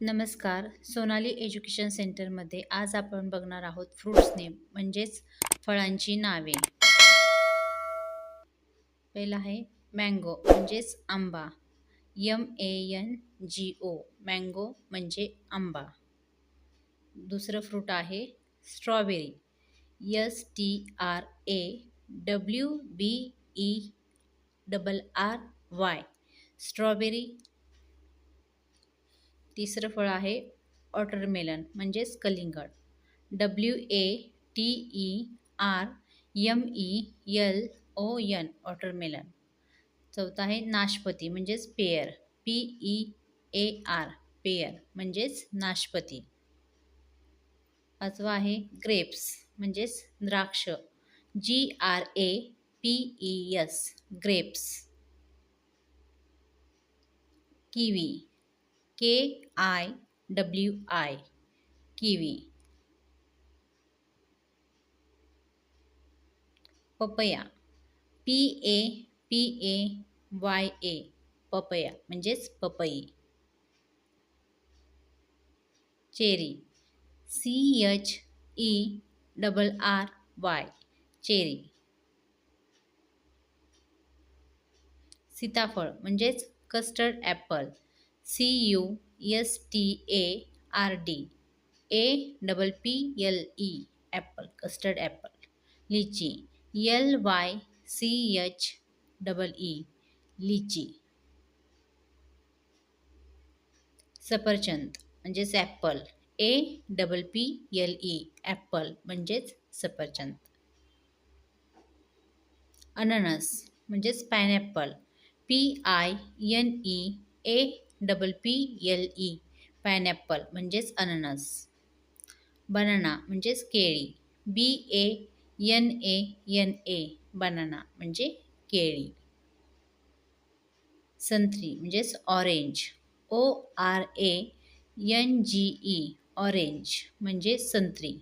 नमस्कार. सोनाली एज्युकेशन सेंटरमध्ये आज आपण बघणार आहोत फ्रुट्स नेम म्हणजेच फळांची नावे. पहिलं आहे मँगो म्हणजेच आंबा. MANGO मँगो म्हणजे आंबा. दुसरं फ्रूट आहे स्ट्रॉबेरी. STRAWBERRY strawberry. तिसरं फळ आहे वॉटरमेलन म्हणजेच कलिंगड. WATERMELON watermelon. चौथा आहे नाशपती म्हणजेच पेयर. PEAR पेयर म्हणजेच नाशपती. पाचवा आहे ग्रेप्स म्हणजेच द्राक्ष. GRAPES grapes. Kiwi KIWI kiwi. Papaya PAPAYA papaya म्हणजेच पपई. Cherry CHERRY cherry. सीताफळ म्हणजेच custard Apple. CUSTARD Apple custard Apple. लिची LYCHEE लिची. सफरचंद म्हणजेच ॲपल. APPLE ॲपल म्हणजेच सफरचंद. अननस म्हणजेच पायनॅपल. PINEAPPLE पायनॅपल म्हणजेच अननस. बनाना म्हणजेच केळी. BANANA बनाना म्हणजे केळी. संत्री म्हणजेच ऑरेंज. ORANGE ऑरेंज म्हणजे संत्री.